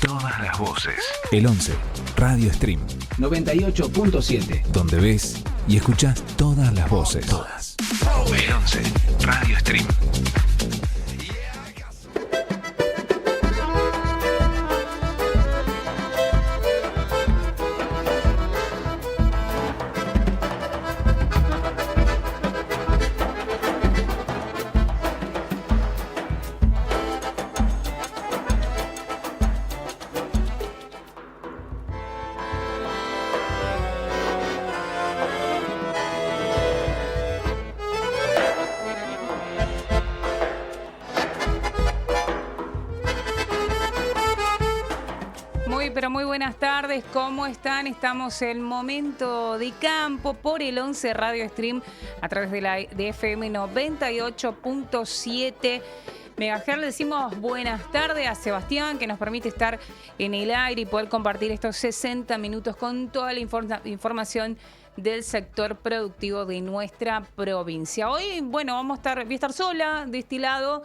Todas las voces. El 11 Radio Stream 98.7. Donde ves y escuchás todas las voces. Todas. El 11 Radio Stream. Muy buenas tardes, ¿cómo están? Estamos en Momento de Campo por el 11 Radio Stream a través de FM 98.7 MHz. Le decimos buenas tardes a Sebastián, que nos permite estar en el aire y poder compartir estos 60 minutos con toda la información del sector productivo de nuestra provincia. Hoy, bueno, voy a estar sola de este lado.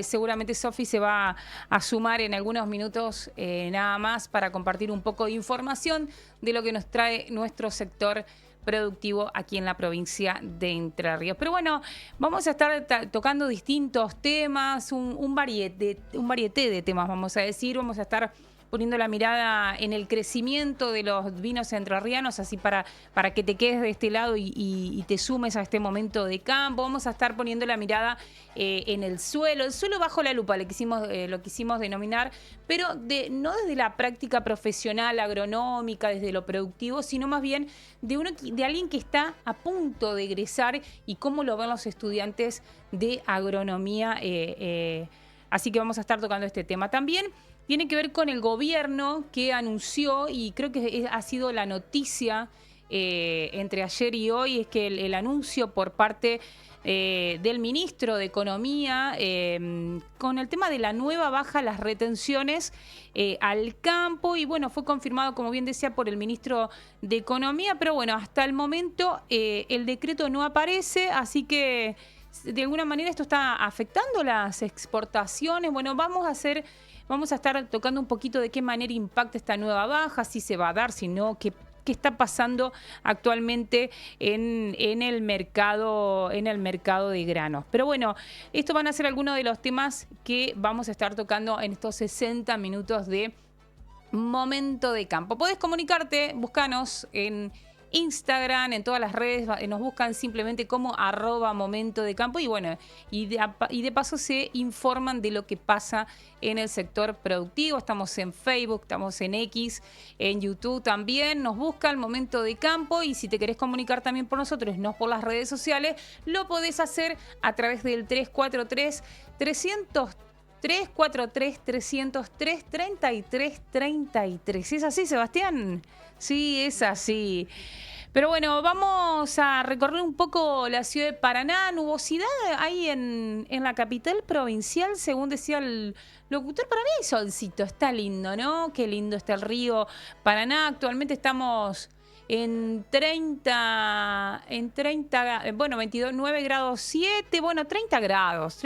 Seguramente Sofi se va a sumar en algunos minutos nada más para compartir un poco de información de lo que nos trae nuestro sector productivo aquí en la provincia de Entre Ríos. Pero bueno, vamos a estar tocando distintos temas, un varieté de temas, vamos a decir. Vamos a estar poniendo la mirada en el crecimiento de los vinos entrerrianos, así para que te quedes de este lado y te sumes a este momento de campo. Vamos a estar poniendo la mirada en el suelo bajo la lupa, lo quisimos denominar, pero no desde la práctica profesional agronómica, desde lo productivo, sino más bien de alguien que está a punto de egresar y cómo lo ven los estudiantes de agronomía. Así que vamos a estar tocando este tema. También tiene que ver con el gobierno que anunció, y creo que ha sido la noticia entre ayer y hoy, es que el anuncio por parte del ministro de Economía con el tema de la nueva baja a las retenciones al campo. Y bueno, fue confirmado, como bien decía, por el ministro de Economía, pero bueno, hasta el momento el decreto no aparece, así que de alguna manera esto está afectando las exportaciones. Bueno, vamos a estar tocando un poquito de qué manera impacta esta nueva baja, si se va a dar, si no, qué está pasando actualmente en el mercado de granos. Pero bueno, estos van a ser algunos de los temas que vamos a estar tocando en estos 60 minutos de Momento de Campo. Podés comunicarte, búscanos en Instagram, en todas las redes, nos buscan simplemente como @momentodecampo y bueno, y de paso se informan de lo que pasa en el sector productivo. Estamos en Facebook, estamos en X, en YouTube también, nos buscan Momento de Campo, y si te querés comunicar también por nosotros, no por las redes sociales, lo podés hacer a través del 343-303-3333. ¿Es así, Sebastián? Sí, es así. Pero bueno, vamos a recorrer un poco la ciudad de Paraná. Nubosidad ahí en la capital provincial, según decía el locutor. Para mí hay solcito, está lindo, ¿no? Qué lindo está el río Paraná. Actualmente estamos en 29 grados 7, bueno, 30 grados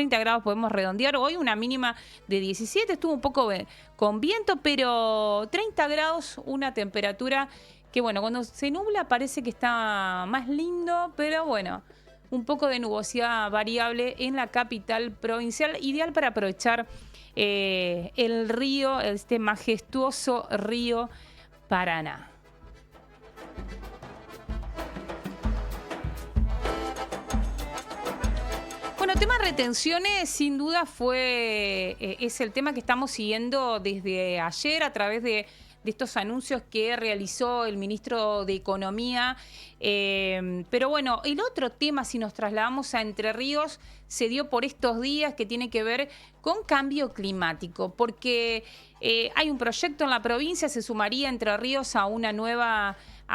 podemos redondear. Hoy una mínima de 17, estuvo un poco con viento, pero 30 grados, una temperatura que, bueno, cuando se nubla parece que está más lindo, pero bueno, un poco de nubosidad variable en la capital provincial, ideal para aprovechar el río, este majestuoso río Paraná. Bueno, el tema de retenciones sin duda es el tema que estamos siguiendo desde ayer a través de estos anuncios que realizó el ministro de Economía. Pero bueno, el otro tema, si nos trasladamos a Entre Ríos, se dio por estos días, que tiene que ver con cambio climático, porque hay un proyecto en la provincia, se sumaría Entre Ríos a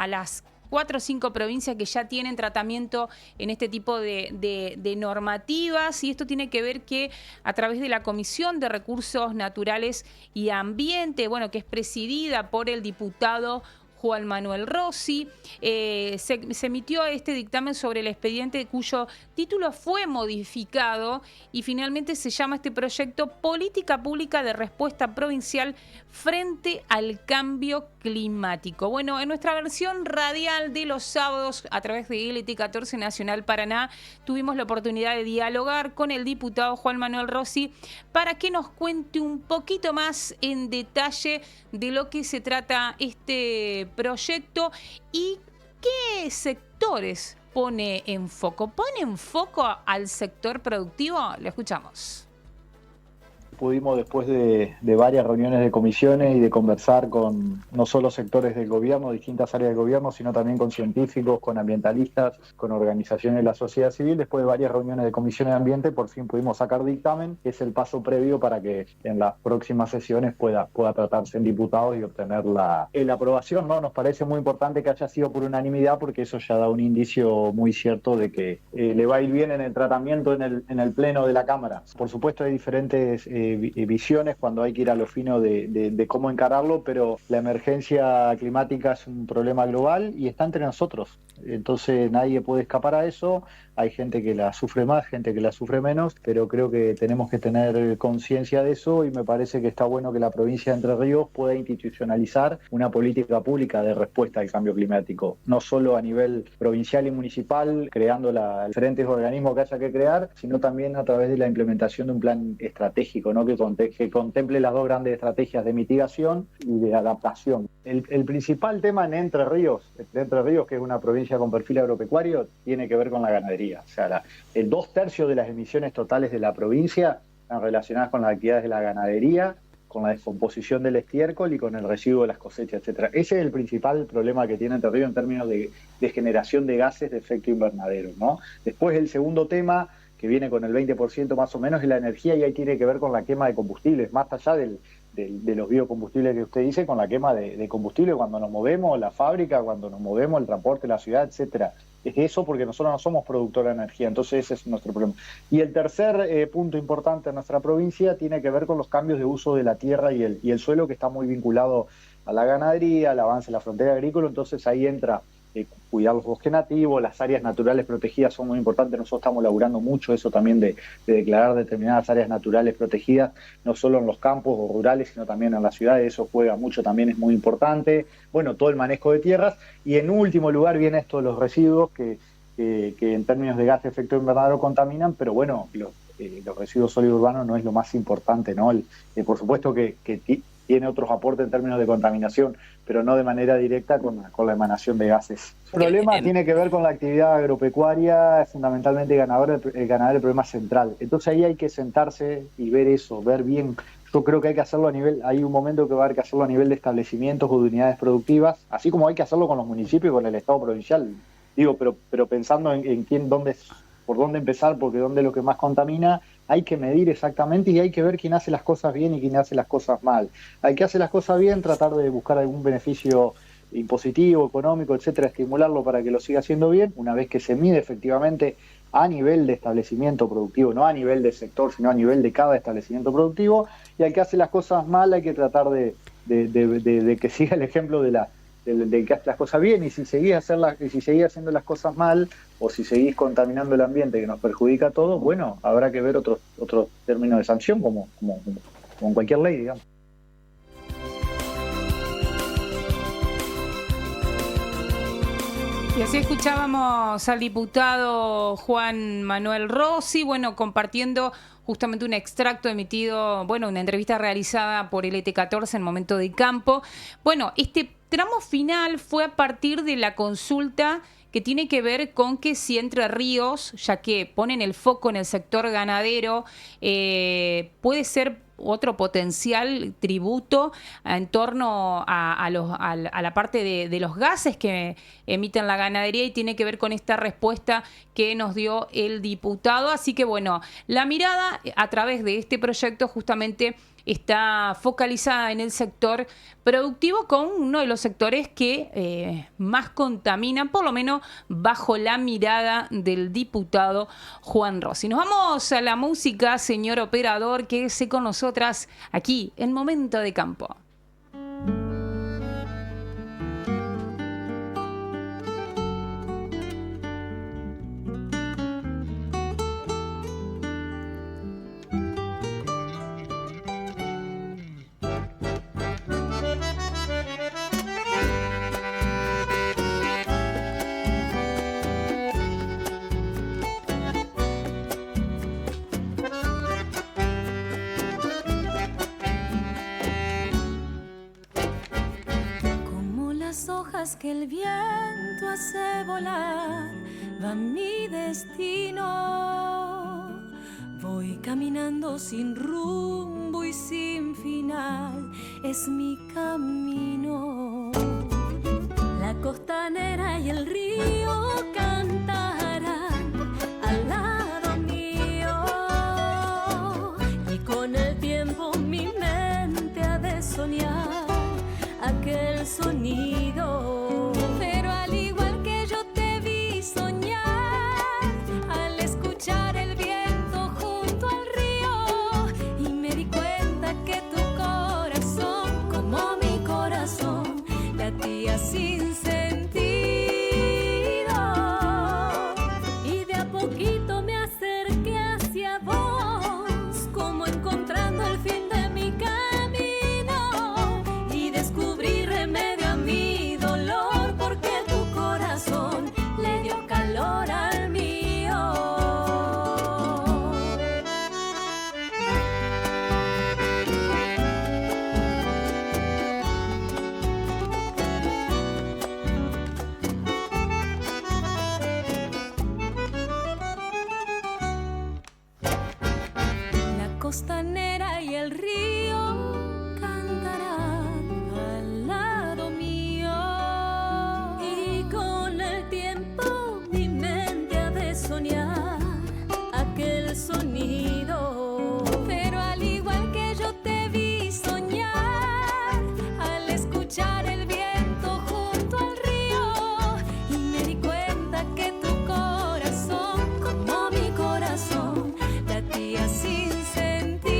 las 4 o 5 provincias que ya tienen tratamiento en este tipo de normativas, y esto tiene que ver que a través de la Comisión de Recursos Naturales y Ambiente, bueno, que es presidida por el diputado Juan Manuel Rossi. Se emitió este dictamen sobre el expediente cuyo título fue modificado y finalmente se llama este proyecto Política Pública de Respuesta Provincial frente al Cambio Climático. Bueno, en nuestra versión radial de los sábados a través de LT14 Nacional Paraná tuvimos la oportunidad de dialogar con el diputado Juan Manuel Rossi para que nos cuente un poquito más en detalle de lo que se trata este proyecto y qué sectores pone en foco. ¿Pone en foco al sector productivo? Lo escuchamos. Pudimos, después de varias reuniones de comisiones y de conversar con no solo sectores del gobierno, distintas áreas del gobierno, sino también con científicos, con ambientalistas, con organizaciones de la sociedad civil, después de varias reuniones de comisiones de ambiente, por fin pudimos sacar dictamen, que es el paso previo para que en las próximas sesiones pueda tratarse en diputados y obtener la aprobación, ¿no? Nos parece muy importante que haya sido por unanimidad, porque eso ya da un indicio muy cierto de que le va a ir bien en el tratamiento en el pleno de la Cámara. Por supuesto hay diferentes visiones cuando hay que ir a lo fino de cómo encararlo, pero la emergencia climática es un problema global y está entre nosotros. Entonces nadie puede escapar a eso. Hay gente que la sufre más, gente que la sufre menos, pero creo que tenemos que tener conciencia de eso y me parece que está bueno que la provincia de Entre Ríos pueda institucionalizar una política pública de respuesta al cambio climático, no solo a nivel provincial y municipal, creando diferentes organismos que haya que crear, sino también a través de la implementación de un plan estratégico, ¿no? que contemple las dos grandes estrategias de mitigación y de adaptación. El principal tema en Entre Ríos, que es una provincia con perfil agropecuario, tiene que ver con la ganadería. O sea, el 2/3 de las emisiones totales de la provincia están relacionadas con las actividades de la ganadería, con la descomposición del estiércol y con el residuo de las cosechas, etcétera. Ese es el principal problema que tiene Entre Ríos en términos de generación de gases de efecto invernadero, ¿no? Después el segundo tema, que viene con el 20% más o menos, es la energía, y ahí tiene que ver con la quema de combustibles, más allá de los biocombustibles que usted dice, con la quema de combustible cuando nos movemos, la fábrica, cuando nos movemos, el transporte, la ciudad, etcétera. Es eso, porque nosotros no somos productores de energía, entonces ese es nuestro problema. Y el tercer punto importante en nuestra provincia tiene que ver con los cambios de uso de la tierra y el suelo, que está muy vinculado a la ganadería, al avance de la frontera agrícola. Entonces ahí entra cuidar los bosques nativos, las áreas naturales protegidas son muy importantes. Nosotros estamos laburando mucho eso también de declarar determinadas áreas naturales protegidas, no solo en los campos o rurales, sino también en las ciudades. Eso juega mucho, también es muy importante. Bueno, todo el manejo de tierras. Y en último lugar viene esto de los residuos, que en términos de gas de efecto invernadero contaminan, pero bueno, los residuos sólidos urbanos no es lo más importante, ¿no? Por supuesto que tiene otros aportes en términos de contaminación, pero no de manera directa con la emanación de gases. El problema tiene que ver con la actividad agropecuaria, fundamentalmente el ganadero, el problema central. Entonces ahí hay que sentarse y ver eso, ver bien. Yo creo que hay que hacerlo hay un momento que va a haber que hacerlo a nivel de establecimientos o de unidades productivas, así como hay que hacerlo con los municipios y con el Estado provincial. Digo, pero pensando en por dónde empezar, porque dónde es lo que más contamina. Hay que medir exactamente y hay que ver quién hace las cosas bien y quién hace las cosas mal. Al que hace las cosas bien, tratar de buscar algún beneficio impositivo, económico, etcétera, estimularlo para que lo siga haciendo bien, una vez que se mide efectivamente a nivel de establecimiento productivo, no a nivel de sector, sino a nivel de cada establecimiento productivo. Y al que hace las cosas mal hay que tratar de que siga el ejemplo de que hace las cosas bien, y si seguís haciendo las cosas mal, o si seguís contaminando el ambiente que nos perjudica a todos, bueno, habrá que ver otros términos de sanción, como en cualquier ley, digamos. Y así escuchábamos al diputado Juan Manuel Rossi, bueno, compartiendo justamente un extracto emitido, bueno, una entrevista realizada por LT14 en Momento de Campo. Bueno, este tramo final fue a partir de la consulta que tiene que ver con que si Entre Ríos, ya que ponen el foco en el sector ganadero, puede ser otro potencial tributo en torno a la parte de los gases que emiten la ganadería, y tiene que ver con esta respuesta que nos dio el diputado. Así que bueno, la mirada a través de este proyecto justamente está focalizada en el sector productivo, con uno de los sectores que más contaminan, por lo menos bajo la mirada del diputado Juan Rossi. Nos vamos a la música, señor operador, quédese con nosotras aquí en Momento de Campo. estrellas que el viento hace volar va mi destino. Voy caminando sin rumbo y sin final, es mi camino. La costanera y el río cantarán al lado mío, y con el tiempo mi mente ha de soñar aquel sonido. Pero al igual que yo te vi soñar al escuchar el viento junto al río, y me di cuenta que tu corazón, como mi corazón, latía sin sentido, y de a poquito me acerqué hacia vos, como encontrando el fin de mi camino, y descubrí remedio a mi dolor, porque tu corazón le dio calor al mío. La costanera y el río cantarán al lado mío, y con el tiempo mi mente ha de soñar aquel sonido. Pero al igual que yo te vi soñar al escuchar el viento junto al río, y me di cuenta que tu corazón, como mi corazón, latía sin sentido,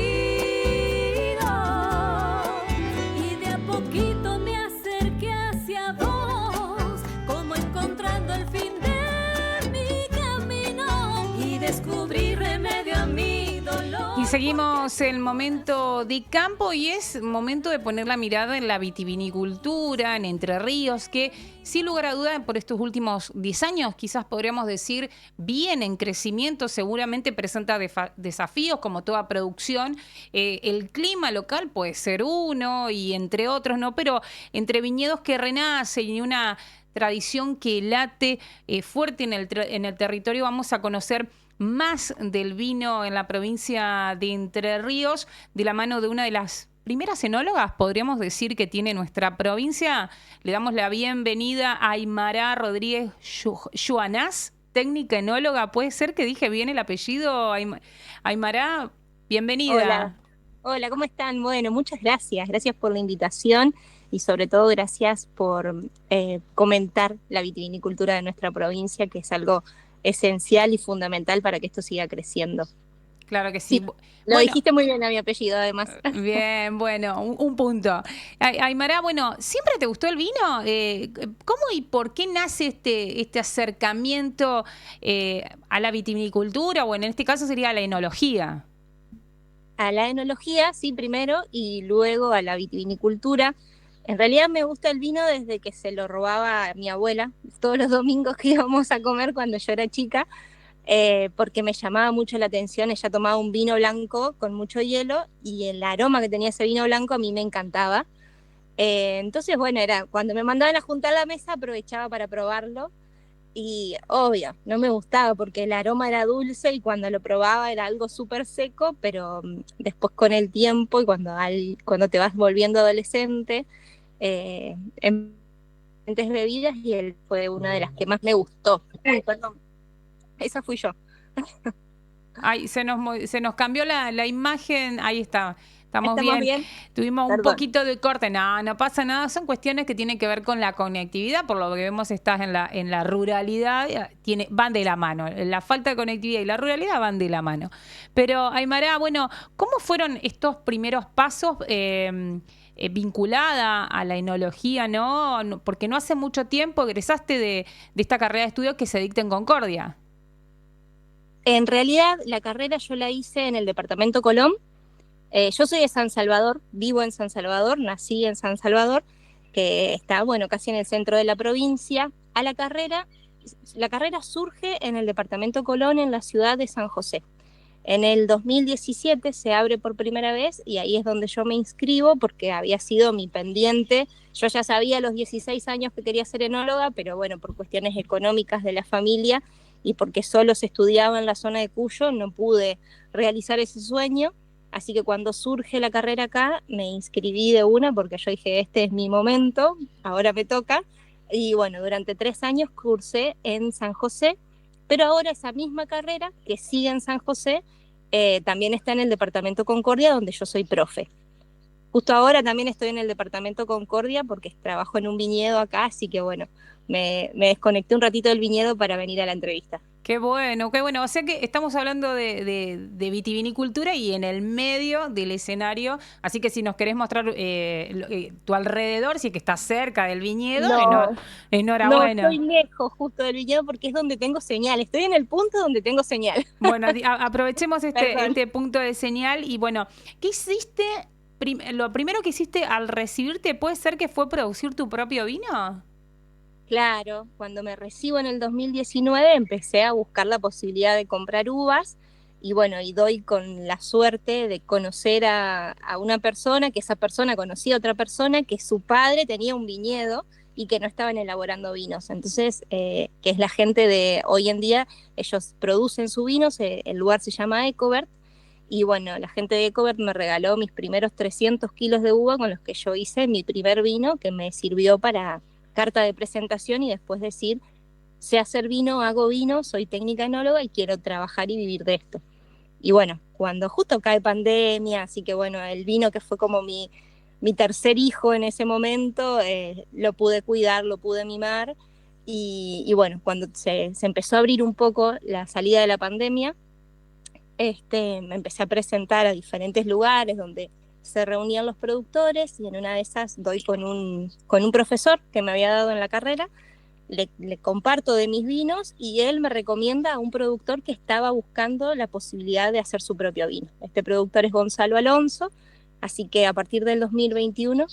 y de a poquito me acerqué hacia vos, como encontrando el fin de mi camino, y descubrí remedio a mi dolor. Y seguimos el momento de campo, y es momento de poner la mirada en la vitivinicultura, en Entre Ríos, que sin lugar a duda por estos últimos 10 años quizás podríamos decir viene en crecimiento, seguramente presenta desafíos como toda producción. El clima local puede ser uno y entre otros, ¿no? Pero entre viñedos que renacen y una tradición que late fuerte en el territorio, vamos a conocer más del vino en la provincia de Entre Ríos, de la mano de una de las primeras enólogas, podríamos decir, que tiene nuestra provincia. Le damos la bienvenida a Aymara Rodríguez Yuanás, técnica enóloga. ¿Puede ser que dije bien el apellido? Aymara, bienvenida. Hola, ¿cómo están? Bueno, muchas gracias. Gracias por la invitación y sobre todo gracias por comentar la vitivinicultura de nuestra provincia, que es algo esencial y fundamental para que esto siga creciendo. Claro que sí. Lo dijiste muy bien a mi apellido, además. Bien, bueno, un punto. Aymara, bueno, ¿siempre te gustó el vino? ¿Cómo y por qué nace este acercamiento a la vitivinicultura, o en este caso sería a la enología? A la enología, sí, primero, y luego a la vitivinicultura. En realidad me gusta el vino desde que se lo robaba a mi abuela todos los domingos que íbamos a comer cuando yo era chica, porque me llamaba mucho la atención. Ella tomaba un vino blanco con mucho hielo y el aroma que tenía ese vino blanco a mí me encantaba. Entonces, bueno, era cuando me mandaban a juntar la mesa aprovechaba para probarlo, y obvio, no me gustaba porque el aroma era dulce y cuando lo probaba era algo súper seco, pero después con el tiempo y cuando te vas volviendo adolescente, en diferentes bebidas, y él fue una de las que más me gustó. Uy, perdón, esa fui yo. Ay, se nos cambió la imagen, ahí está. Estamos bien. Tuvimos Perdón. un poquito de corte. No pasa nada. Son cuestiones que tienen que ver con la conectividad. Por lo que vemos, estás en la ruralidad. Van de la mano. La falta de conectividad y la ruralidad van de la mano. Pero, Aymara, bueno, ¿cómo fueron estos primeros pasos vinculada a la enología, ¿no? Porque no hace mucho tiempo egresaste de esta carrera de estudios que se dicta en Concordia. En realidad, la carrera yo la hice en el departamento Colón. Yo soy de San Salvador, vivo en San Salvador, nací en San Salvador, que está, bueno, casi en el centro de la provincia. La carrera surge en el departamento Colón, en la ciudad de San José. En el 2017 se abre por primera vez y ahí es donde yo me inscribo porque había sido mi pendiente. Yo ya sabía a los 16 años que quería ser enóloga, pero bueno, por cuestiones económicas de la familia y porque solo se estudiaba en la zona de Cuyo, no pude realizar ese sueño. Así que cuando surge la carrera acá, me inscribí de una porque yo dije, este es mi momento, ahora me toca. Y bueno, durante 3 años cursé en San José, pero ahora esa misma carrera que sigue en San José también está en el departamento Concordia, donde yo soy profe. Justo ahora también estoy en el departamento Concordia porque trabajo en un viñedo acá, así que bueno, me desconecté un ratito del viñedo para venir a la entrevista. Qué bueno, qué bueno. O sea que estamos hablando de vitivinicultura y en el medio del escenario. Así que si nos querés mostrar tu alrededor, si es que estás cerca del viñedo, No enhorabuena. estoy lejos justo del viñedo porque es donde tengo señal. Estoy en el punto donde tengo señal. Bueno, aprovechemos Perdón. este punto de señal. Y bueno, ¿qué hiciste? Lo primero que hiciste al recibirte, ¿puede ser que fue producir tu propio vino? Claro, cuando me recibo en el 2019 empecé a buscar la posibilidad de comprar uvas y bueno, y doy con la suerte de conocer a una persona, que esa persona conocía a otra persona, que su padre tenía un viñedo y que no estaban elaborando vinos. Entonces, que es la gente de hoy en día, ellos producen su vino, el lugar se llama Ecovert, y bueno, la gente de Ecovert me regaló mis primeros 300 kilos de uva con los que yo hice mi primer vino, que me sirvió para carta de presentación y después decir, sé hacer vino, hago vino, soy técnica enóloga y quiero trabajar y vivir de esto. Y bueno, cuando justo cae pandemia, así que bueno, el vino que fue como mi tercer hijo en ese momento, lo pude cuidar, lo pude mimar y bueno, cuando se empezó a abrir un poco la salida de la pandemia, me empecé a presentar a diferentes lugares donde se reunían los productores y en una de esas doy con un profesor que me había dado en la carrera, le comparto de mis vinos y él me recomienda a un productor que estaba buscando la posibilidad de hacer su propio vino. Este productor es Gonzalo Alonso, así que a partir del 2021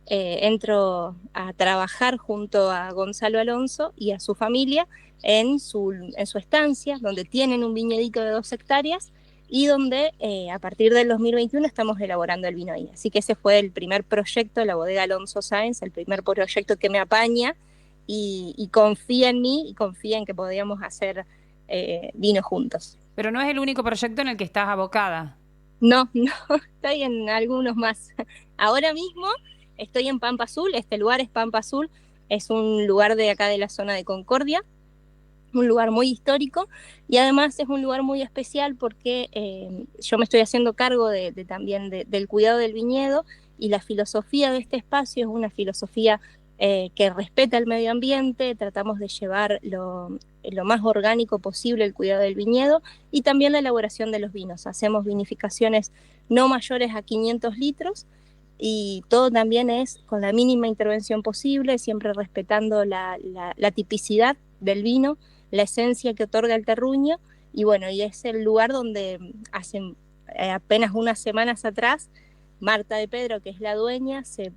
entro a trabajar junto a Gonzalo Alonso y a su familia en su estancia, donde tienen un viñedito de 2 hectáreas y donde a partir del 2021 estamos elaborando el vino ahí. Así que ese fue el primer proyecto, la bodega Alonso Sáenz, el primer proyecto que me apaña y confía en mí y confía en que podíamos hacer vino juntos. Pero no es el único proyecto en el que estás abocada. No, estoy en algunos más. Ahora mismo estoy en Pampa Azul, este lugar es Pampa Azul, es un lugar de acá de la zona de Concordia, un lugar muy histórico y además es un lugar muy especial porque yo me estoy haciendo cargo también del cuidado del viñedo y la filosofía de este espacio es una filosofía que respeta el medio ambiente, tratamos de llevar lo más orgánico posible el cuidado del viñedo y también la elaboración de los vinos. Hacemos vinificaciones no mayores a 500 litros y todo también es con la mínima intervención posible, siempre respetando la tipicidad del vino, la esencia que otorga el terruño y bueno, y es el lugar donde hace apenas unas semanas atrás Marta de Pedro, que es la dueña, se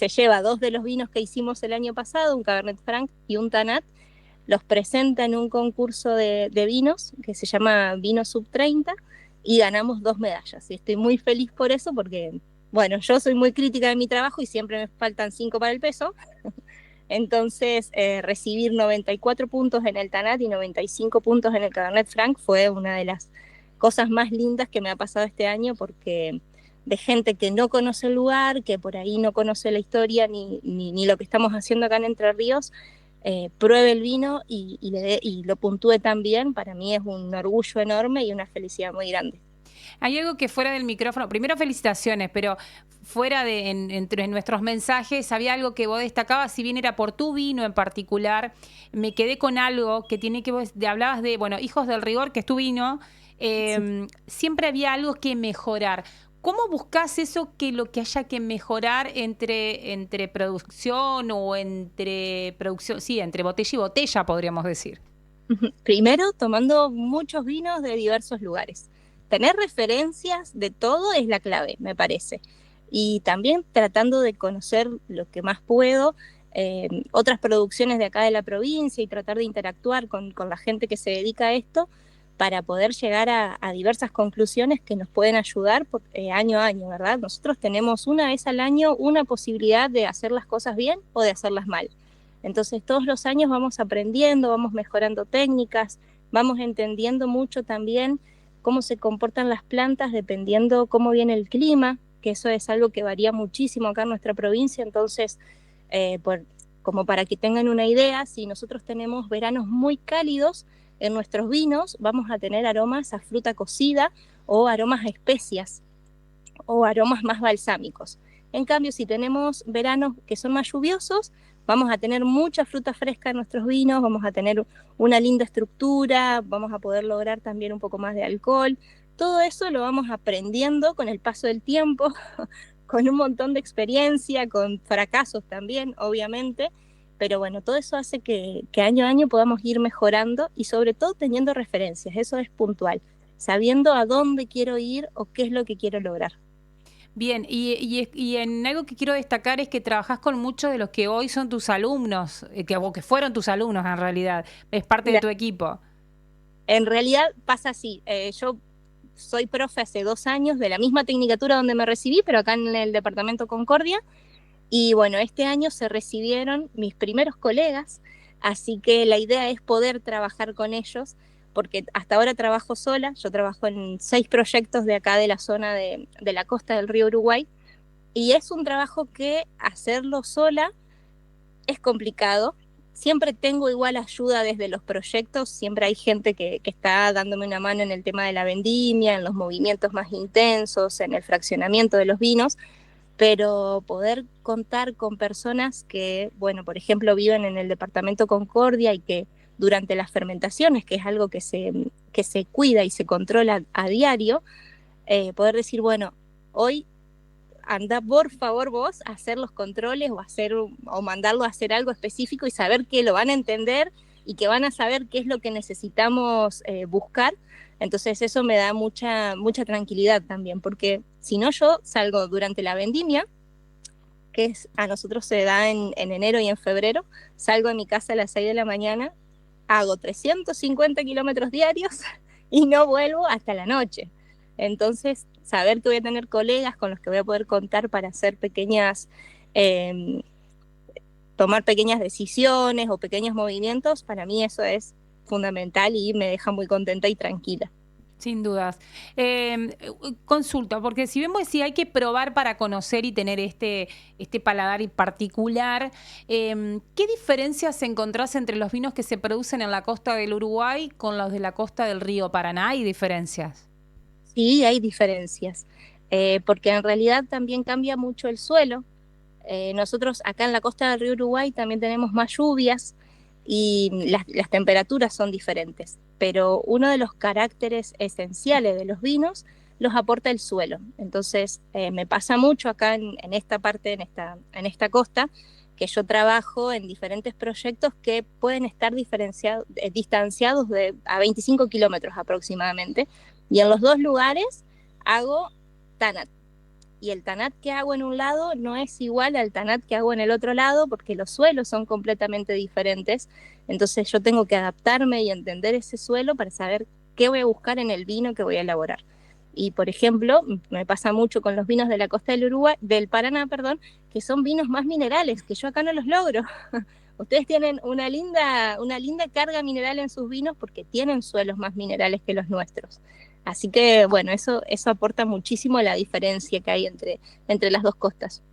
lleva 2 de los vinos que hicimos el año pasado, un Cabernet Franc y un Tanat, los presenta en un concurso de vinos que se llama Vino Sub 30 y ganamos 2 medallas. Y estoy muy feliz por eso porque, bueno, yo soy muy crítica de mi trabajo y siempre me faltan 5 para el peso. Entonces, recibir 94 puntos en el Tanat y 95 puntos en el Cabernet Franc fue una de las cosas más lindas que me ha pasado este año porque de gente que no conoce el lugar, que por ahí no conoce la historia ni lo que estamos haciendo acá en Entre Ríos, pruebe el vino y lo puntúe tan bien, para mí es un orgullo enorme y una felicidad muy grande. Hay algo que fuera del micrófono, primero felicitaciones, pero fuera entre nuestros mensajes había algo que vos destacabas, si bien era por tu vino en particular, me quedé con algo que tiene que hablabas de, bueno, Hijos del Rigor, que es tu vino, sí. Siempre había algo que mejorar. ¿Cómo buscás eso que lo que haya que mejorar entre producción o entre producción, sí, entre botella y botella podríamos decir? Primero, tomando muchos vinos de diversos lugares. Tener referencias de todo es la clave, me parece. Y también tratando de conocer lo que más puedo, otras producciones de acá de la provincia y tratar de interactuar con la gente que se dedica a esto para poder llegar a diversas conclusiones que nos pueden ayudar año a año, ¿verdad? Nosotros tenemos una vez al año una posibilidad de hacer las cosas bien o de hacerlas mal. Entonces todos los años vamos aprendiendo, vamos mejorando técnicas, vamos entendiendo mucho también cómo se comportan las plantas dependiendo cómo viene el clima, que eso es algo que varía muchísimo acá en nuestra provincia. Entonces, como para que tengan una idea, si nosotros tenemos veranos muy cálidos, en nuestros vinos vamos a tener aromas a fruta cocida o aromas a especias o aromas más balsámicos. En cambio, si tenemos veranos que son más lluviosos, vamos a tener mucha fruta fresca en nuestros vinos, vamos a tener una linda estructura, vamos a poder lograr también un poco más de alcohol. Todo eso lo vamos aprendiendo con el paso del tiempo, con un montón de experiencia, con fracasos también, obviamente, pero bueno, todo eso hace que año a año podamos ir mejorando y sobre todo teniendo referencias, eso es puntual, sabiendo a dónde quiero ir o qué es lo que quiero lograr. Bien, y en algo que quiero destacar es que trabajás con muchos de los que hoy son tus alumnos, que fueron tus alumnos en realidad, es parte de tu equipo. En realidad pasa así, yo soy profe hace 2 años de la misma tecnicatura donde me recibí, pero acá en el departamento Concordia. Y bueno, este año se recibieron mis primeros colegas, así que la idea es poder trabajar con ellos, porque hasta ahora trabajo sola, yo trabajo en 6 proyectos de acá de la zona de la costa del río Uruguay, y es un trabajo que hacerlo sola es complicado. Siempre tengo igual ayuda desde los proyectos, siempre hay gente que está dándome una mano en el tema de la vendimia, en los movimientos más intensos, en el fraccionamiento de los vinos, pero poder contar con personas que, bueno, por ejemplo, viven en el departamento Concordia y que durante las fermentaciones, que es algo que se cuida y se controla a diario, poder decir, bueno, hoy anda por favor vos a hacer los controles o mandarlo a hacer algo específico y saber que lo van a entender y que van a saber qué es lo que necesitamos buscar. Entonces eso me da mucha tranquilidad también, porque si no yo salgo durante la vendimia, que a nosotros se da en enero y en febrero, salgo de mi casa a las 6 de la mañana, hago 350 kilómetros diarios y no vuelvo hasta la noche. Entonces, saber que voy a tener colegas con los que voy a poder contar para hacer tomar pequeñas decisiones o pequeños movimientos, para mí eso es fundamental y me deja muy contenta y tranquila. Sin dudas. Consulta, porque si vemos si hay que probar para conocer y tener este paladar particular, ¿qué diferencias encontrás entre los vinos que se producen en la costa del Uruguay con los de la costa del río Paraná? ¿Hay diferencias? Sí, hay diferencias, porque en realidad también cambia mucho el suelo. Nosotros acá en la costa del río Uruguay también tenemos más lluvias y las temperaturas son diferentes, pero uno de los caracteres esenciales de los vinos los aporta el suelo. Entonces me pasa mucho acá en esta parte, en esta costa, que yo trabajo en diferentes proyectos que pueden estar distanciados a 25 kilómetros aproximadamente, y en los 2 lugares hago tanat. Y el tanat que hago en un lado no es igual al tanat que hago en el otro lado, porque los suelos son completamente diferentes. Entonces yo tengo que adaptarme y entender ese suelo para saber qué voy a buscar en el vino que voy a elaborar. Y por ejemplo, me pasa mucho con los vinos de la costa del Paraná, que son vinos más minerales, que yo acá no los logro. Ustedes tienen una linda carga mineral en sus vinos porque tienen suelos más minerales que los nuestros. Así que, bueno, eso aporta muchísimo la diferencia que hay entre las 2 costas.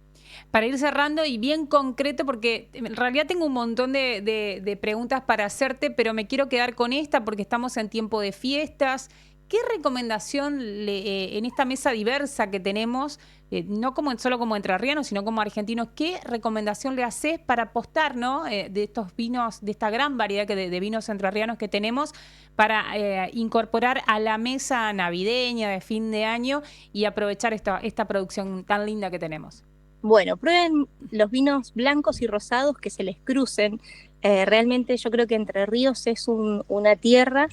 Para ir cerrando y bien concreto, porque en realidad tengo un montón de preguntas para hacerte, pero me quiero quedar con esta porque estamos en tiempo de fiestas. ¿Qué recomendación en esta mesa diversa que tenemos, no solo como entrerrianos, sino como argentinos, qué recomendación le haces para apostar, ¿no? De estos vinos, de esta gran variedad de vinos entrerrianos que tenemos, para incorporar a la mesa navideña de fin de año y aprovechar esta producción tan linda que tenemos? Bueno, prueben los vinos blancos y rosados que se les crucen. Realmente yo creo que Entre Ríos es una tierra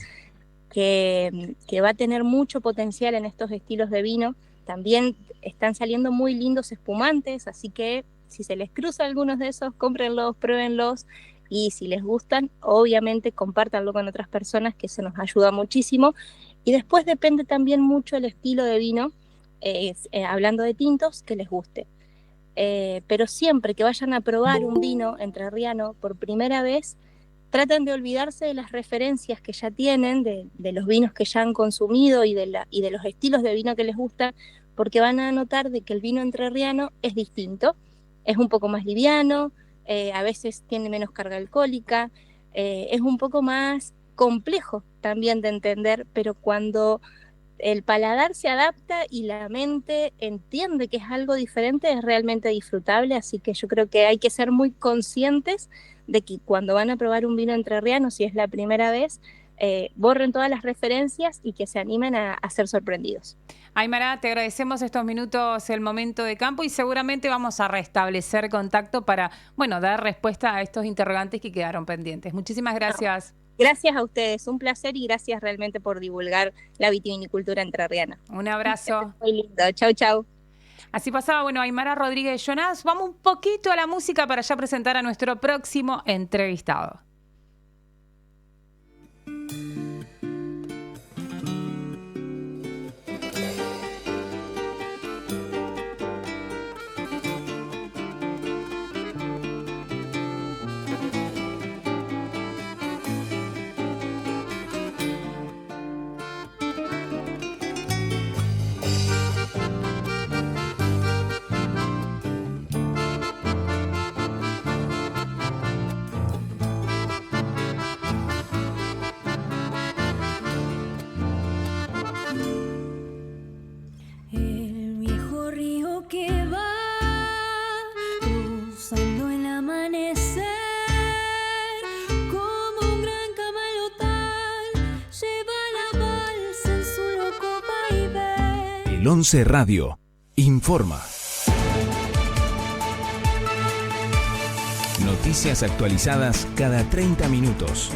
que va a tener mucho potencial en estos estilos de vino. También están saliendo muy lindos espumantes, así que si se les cruza algunos de esos, cómprenlos, pruébenlos. y si les gustan, obviamente compártanlo con otras personas, que eso nos ayuda muchísimo. Y después depende también mucho el estilo de vino, hablando de tintos, que les guste. Pero siempre que vayan a probar un vino entrerriano por primera vez, traten de olvidarse de las referencias que ya tienen, de los vinos que ya han consumido y de los estilos de vino que les gustan, porque van a notar de que el vino entrerriano es distinto, es un poco más liviano, a veces tiene menos carga alcohólica, es un poco más complejo también de entender, pero cuando el paladar se adapta y la mente entiende que es algo diferente, es realmente disfrutable. Así que yo creo que hay que ser muy conscientes de que cuando van a probar un vino entrerriano, si es la primera vez, borren todas las referencias y que se animen a ser sorprendidos. Aymara, te agradecemos estos minutos, el momento de campo, y seguramente vamos a restablecer contacto para, bueno, dar respuesta a estos interrogantes que quedaron pendientes. Muchísimas gracias. Gracias a ustedes, un placer, y gracias realmente por divulgar la vitivinicultura entrerriana. Un abrazo. Muy lindo, chau, chau. Así pasaba, bueno, Aymara Rodríguez Jonás. Vamos un poquito a la música para ya presentar a nuestro próximo entrevistado. El viejo río que va cruzando el amanecer, como un gran camalotal, lleva la balsa en su loco vaivén. El 11 Radio informa. Noticias actualizadas cada 30 minutos.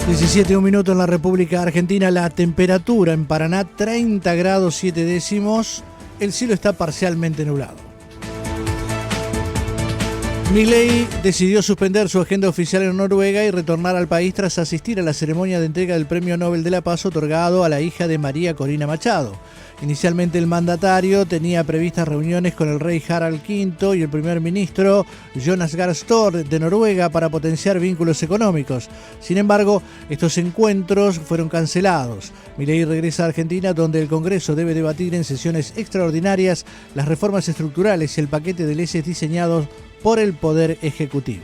17, un minuto en la República Argentina. La temperatura en Paraná, 30 grados 7 décimos. El cielo está parcialmente nublado. Milei decidió suspender su agenda oficial en Noruega y retornar al país tras asistir a la ceremonia de entrega del Premio Nobel de la Paz otorgado a la hija de María Corina Machado. Inicialmente el mandatario tenía previstas reuniones con el rey Harald V y el primer ministro Jonas Gahr Støre de Noruega para potenciar vínculos económicos. Sin embargo, estos encuentros fueron cancelados. Milei regresa a Argentina, donde el Congreso debe debatir en sesiones extraordinarias las reformas estructurales y el paquete de leyes diseñados por el Poder Ejecutivo.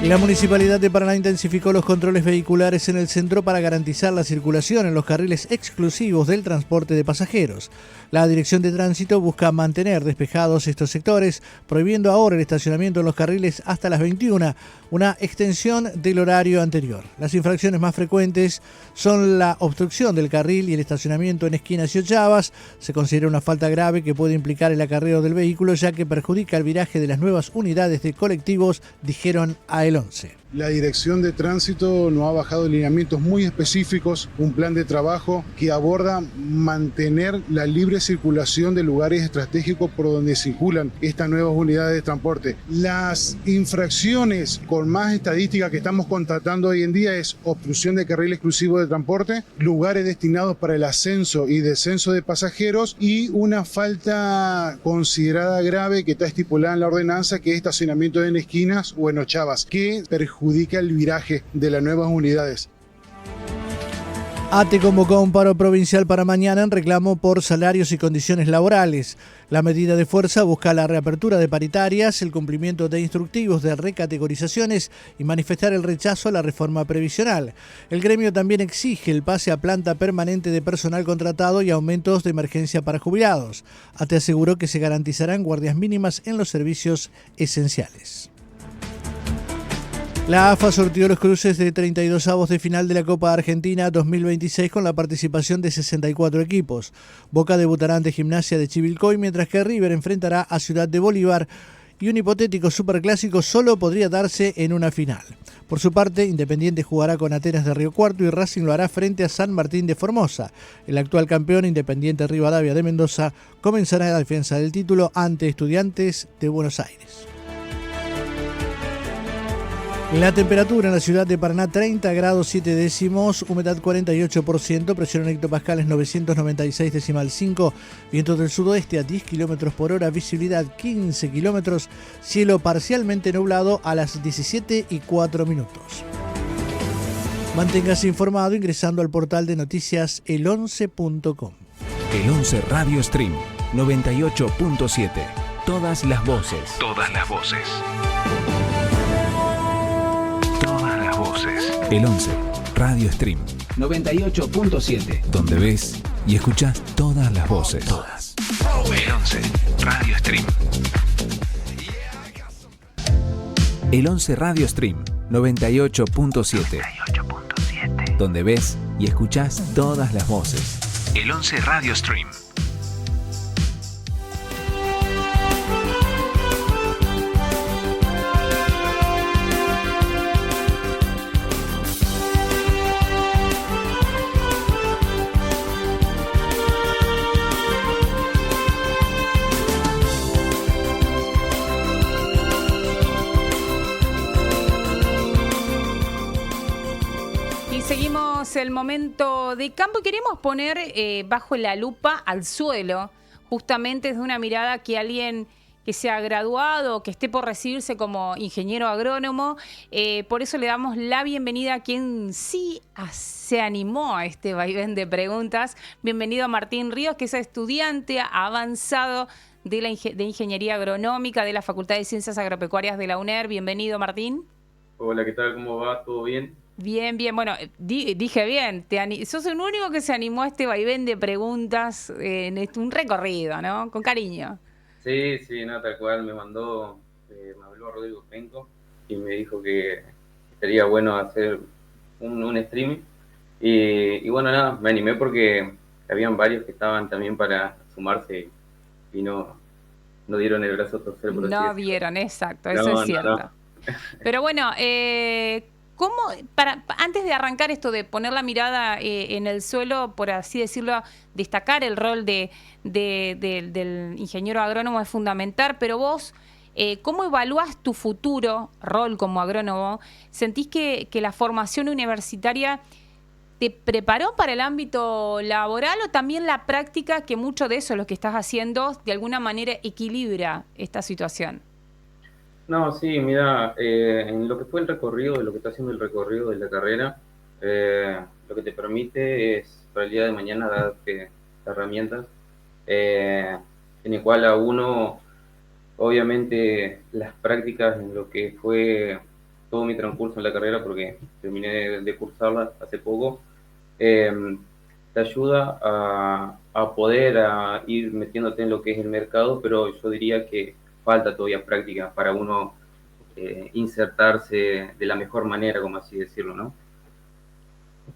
La Municipalidad de Paraná intensificó los controles vehiculares en el centro para garantizar la circulación en los carriles exclusivos del transporte de pasajeros. La Dirección de Tránsito busca mantener despejados estos sectores, prohibiendo ahora el estacionamiento en los carriles hasta las 21, una extensión del horario anterior. Las infracciones más frecuentes son la obstrucción del carril y el estacionamiento en esquinas y ochavas. Se considera una falta grave que puede implicar el acarreo del vehículo, ya que perjudica el viraje de las nuevas unidades de colectivos, dijeron a El 11. La Dirección de Tránsito nos ha bajado lineamientos muy específicos, un plan de trabajo que aborda mantener la libre circulación de lugares estratégicos por donde circulan estas nuevas unidades de transporte. Las infracciones con más estadística que estamos constatando hoy en día es obstrucción de carril exclusivo de transporte, lugares destinados para el ascenso y descenso de pasajeros y una falta considerada grave que está estipulada en la ordenanza, que es estacionamiento en esquinas o en ochavas, que perjudica el viraje de las nuevas unidades. ATE convocó un paro provincial para mañana en reclamo por salarios y condiciones laborales. La medida de fuerza busca la reapertura de paritarias, el cumplimiento de instructivos de recategorizaciones y manifestar el rechazo a la reforma previsional. El gremio también exige el pase a planta permanente de personal contratado y aumentos de emergencia para jubilados. ATE aseguró que se garantizarán guardias mínimas en los servicios esenciales. La AFA sorteó los cruces de 32avos de final de la Copa Argentina 2026 con la participación de 64 equipos. Boca debutará ante Gimnasia de Chivilcoy, mientras que River enfrentará a Ciudad de Bolívar y un hipotético superclásico solo podría darse en una final. Por su parte, Independiente jugará con Atenas de Río Cuarto y Racing lo hará frente a San Martín de Formosa. El actual campeón Independiente Rivadavia de Mendoza comenzará la defensa del título ante Estudiantes de Buenos Aires. La temperatura en la ciudad de Paraná 30 grados 7 décimos, humedad 48%, presión en hectopascales 996,5, vientos del sudoeste a 10 km por hora, visibilidad 15 km, cielo parcialmente nublado a las 17:04. Manténgase informado ingresando al portal de noticias el11.com. El 11 Radio Stream 98.7. Todas las voces. Todas las voces. Todas las voces. El 11 Radio Stream 98.7. Donde ves y escuchás todas las voces. Todas. El 11 Radio Stream. El 11 Radio Stream 98.7. Donde ves y escuchás todas las voces. El 11 Radio Stream. Seguimos el momento de campo y queremos poner bajo la lupa al suelo, justamente desde una mirada que alguien que se ha graduado, que esté por recibirse como ingeniero agrónomo, por eso le damos la bienvenida a quien sí se animó a este vaivén de preguntas. Bienvenido a Martín Ríos, que es estudiante avanzado de Ingeniería Agronómica de la Facultad de Ciencias Agropecuarias de la UNER. Bienvenido, Martín. Hola, ¿qué tal? ¿Cómo va? ¿Todo bien? Bien, bien. Bueno, dije bien. Sos el único que se animó a este vaivén de preguntas en un recorrido, ¿no? Con cariño. Sí, no, tal cual. Me habló Rodrigo Penco y me dijo que sería bueno hacer un streaming. Y bueno, nada, me animé porque habían varios que estaban también para sumarse y no dieron el brazo a torcer. No dieron, exacto, eso es cierto. No. Pero bueno, ¿cómo, antes de arrancar esto de poner la mirada en el suelo, por así decirlo, destacar el rol del ingeniero agrónomo es fundamental, pero vos, ¿cómo evaluás tu futuro rol como agrónomo? ¿Sentís que la formación universitaria te preparó para el ámbito laboral o también la práctica, que mucho de eso, lo que estás haciendo, de alguna manera equilibra esta situación? No, sí, mira, en lo que fue el recorrido, de lo que está haciendo el recorrido de la carrera, lo que te permite es, para el día de mañana, darte herramientas en el cual a uno, obviamente, las prácticas en lo que fue todo mi transcurso en la carrera, porque terminé de cursarla hace poco, te ayuda a poder ir metiéndote en lo que es el mercado, pero yo diría que falta todavía práctica para uno insertarse de la mejor manera, como así decirlo, ¿no?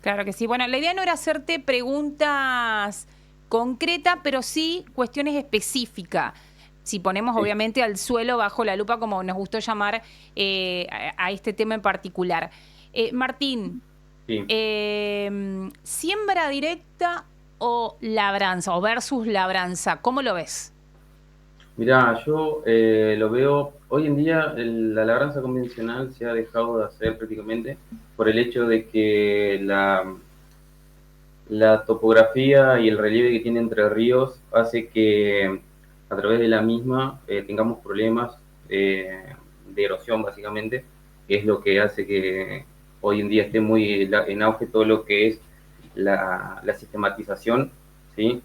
Claro que sí. Bueno, la idea no era hacerte preguntas concretas, pero sí cuestiones específicas. Si ponemos, sí, obviamente al suelo bajo la lupa, como nos gustó llamar a este tema en particular. Martín, sí, ¿siembra directa o labranza, o versus labranza? ¿Cómo lo ves? Mirá, yo lo veo, hoy en día la labranza convencional se ha dejado de hacer prácticamente por el hecho de que la topografía y el relieve que tiene Entre Ríos hace que a través de la misma tengamos problemas de erosión básicamente, que es lo que hace que hoy en día esté muy en auge todo lo que es la sistematización, ¿sí?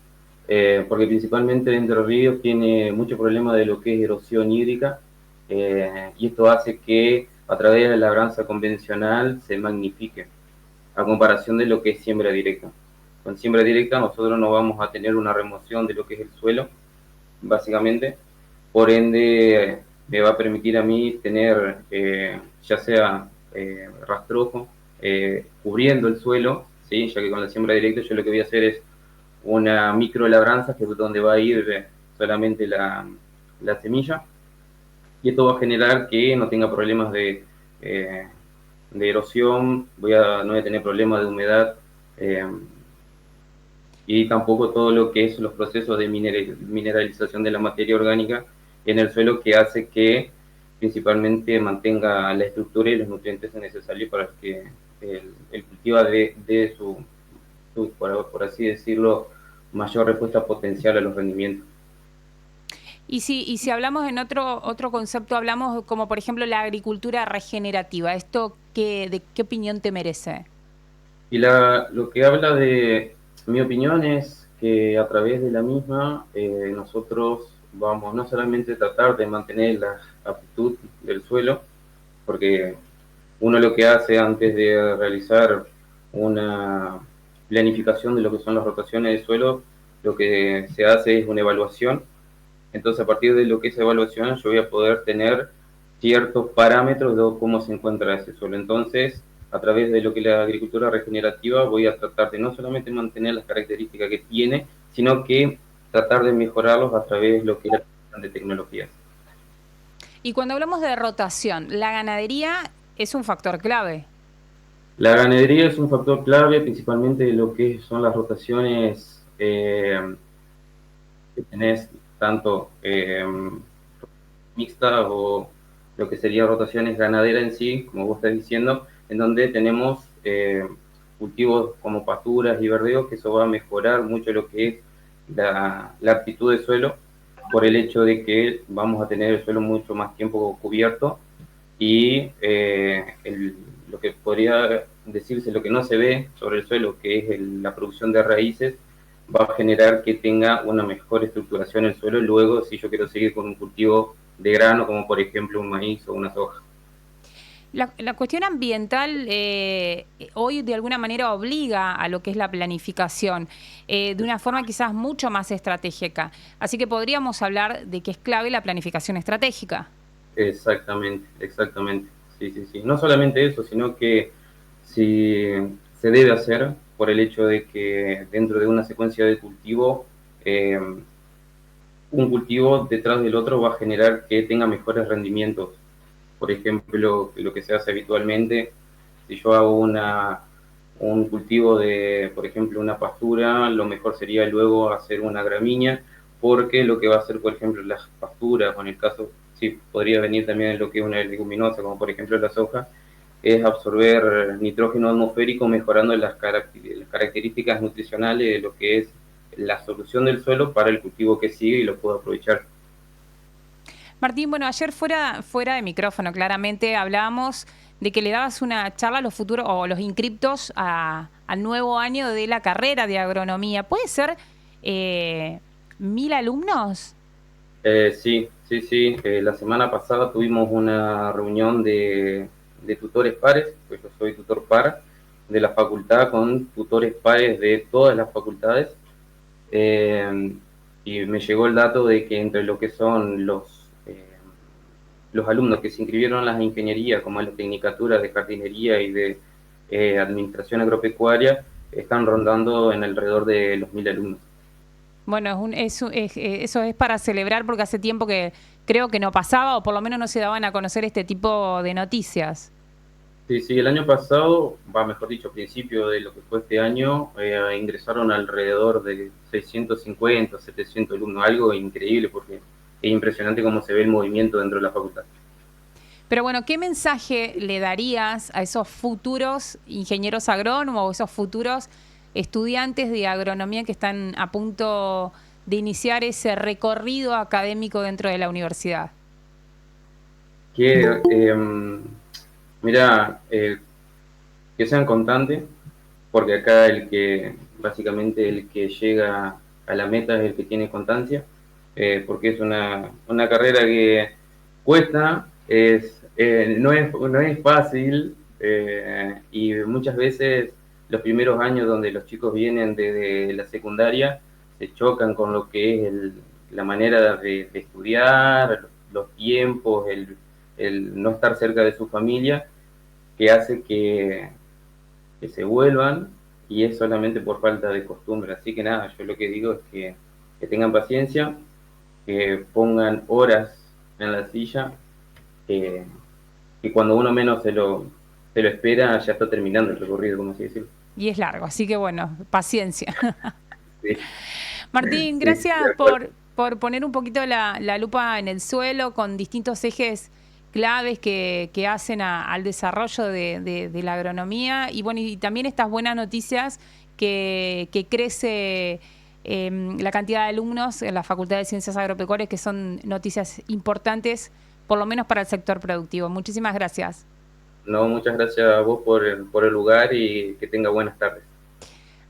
Porque principalmente Entre Ríos tiene mucho problema de lo que es erosión hídrica, y esto hace que a través de la labranza convencional se magnifique a comparación de lo que es siembra directa. Con siembra directa nosotros no vamos a tener una remoción de lo que es el suelo, básicamente, por ende me va a permitir a mí tener ya sea rastrojo cubriendo el suelo, ¿sí? Ya que con la siembra directa yo lo que voy a hacer es una micro labranza, que es donde va a ir solamente la semilla, y esto va a generar que no tenga problemas de erosión, no voy a tener problemas de humedad, y tampoco todo lo que es los procesos de mineralización de la materia orgánica en el suelo, que hace que principalmente mantenga la estructura y los nutrientes necesarios para que el cultivo de su, por así decirlo, mayor respuesta potencial a los rendimientos. Y si hablamos en otro concepto, hablamos como por ejemplo la agricultura regenerativa, ¿esto de qué opinión te merece? Y lo que habla de mi opinión es que a través de la misma nosotros vamos no solamente a tratar de mantener la aptitud del suelo, porque uno lo que hace antes de realizar una planificación de lo que son las rotaciones de suelo, lo que se hace es una evaluación. Entonces, a partir de lo que es evaluación, yo voy a poder tener ciertos parámetros de cómo se encuentra ese suelo. Entonces, a través de lo que es la agricultura regenerativa, voy a tratar de no solamente mantener las características que tiene, sino que tratar de mejorarlos a través de lo que es la de tecnologías. Y cuando hablamos de rotación, la ganadería es un factor clave. La ganadería es un factor clave, principalmente de lo que son las rotaciones que tenés, tanto mixtas o lo que sería rotaciones ganaderas en sí, como vos estás diciendo, en donde tenemos cultivos como pasturas y verdeos, que eso va a mejorar mucho lo que es la aptitud del suelo, por el hecho de que vamos a tener el suelo mucho más tiempo cubierto, y lo que podría decirse, lo que no se ve sobre el suelo, que es la producción de raíces, va a generar que tenga una mejor estructuración el suelo luego, si yo quiero seguir con un cultivo de grano, como por ejemplo un maíz o una soja. La cuestión ambiental hoy de alguna manera obliga a lo que es la planificación de una forma quizás mucho más estratégica. Así que podríamos hablar de que es clave la planificación estratégica. Exactamente. Sí. No solamente eso, sino que si se debe hacer por el hecho de que dentro de una secuencia de cultivo, un cultivo detrás del otro va a generar que tenga mejores rendimientos. Por ejemplo, lo que se hace habitualmente, si yo hago un cultivo de, por ejemplo, una pastura, lo mejor sería luego hacer una gramínea, porque lo que va a hacer, por ejemplo, las pasturas, o en el caso, sí, podría venir también lo que es una leguminosa, como por ejemplo la soja, es absorber nitrógeno atmosférico, mejorando las características nutricionales de lo que es la solución del suelo para el cultivo que sigue, y lo puedo aprovechar. Martín, bueno, ayer fuera de micrófono, claramente hablábamos de que le dabas una charla a los futuros o los inscriptos al nuevo año de la carrera de agronomía. ¿Puede ser 1.000 alumnos? Sí. La semana pasada tuvimos una reunión de tutores pares, pues yo soy tutor par de la facultad, con tutores pares de todas las facultades, y me llegó el dato de que entre lo que son los alumnos que se inscribieron en las ingenierías, como en la tecnicatura de jardinería y de administración agropecuaria, están rondando en alrededor de los 1.000 alumnos. Bueno, eso es para celebrar, porque hace tiempo que creo que no pasaba, o por lo menos no se daban a conocer este tipo de noticias. Sí, el año pasado, mejor dicho, a principio de lo que fue este año, ingresaron alrededor de 650, 700 alumnos, algo increíble, porque es impresionante cómo se ve el movimiento dentro de la facultad. Pero bueno, ¿qué mensaje le darías a esos futuros ingenieros agrónomos o esos futuros estudiantes de agronomía que están a punto de iniciar ese recorrido académico dentro de la universidad? Que sean constantes, porque acá básicamente el que llega a la meta es el que tiene constancia, porque es una carrera que cuesta, no es fácil, y muchas veces los primeros años donde los chicos vienen desde la secundaria se chocan con lo que es la manera de estudiar, los tiempos, el no estar cerca de su familia, que hace que se vuelvan, y es solamente por falta de costumbre. Así que nada, yo lo que digo es que tengan paciencia, que pongan horas en la silla, que cuando uno menos se lo espera, ya está terminando el recorrido, como así decirlo. Y es largo, así que bueno, paciencia. Sí. Martín, Sí, gracias de acuerdo. por poner un poquito la lupa en el suelo con distintos ejes claves que hacen al desarrollo de la agronomía y bueno, y también estas buenas noticias que crece la cantidad de alumnos en la Facultad de Ciencias Agropecuarias, que son noticias importantes, por lo menos para el sector productivo. Muchísimas gracias. No, muchas gracias a vos por el lugar y que tenga buenas tardes.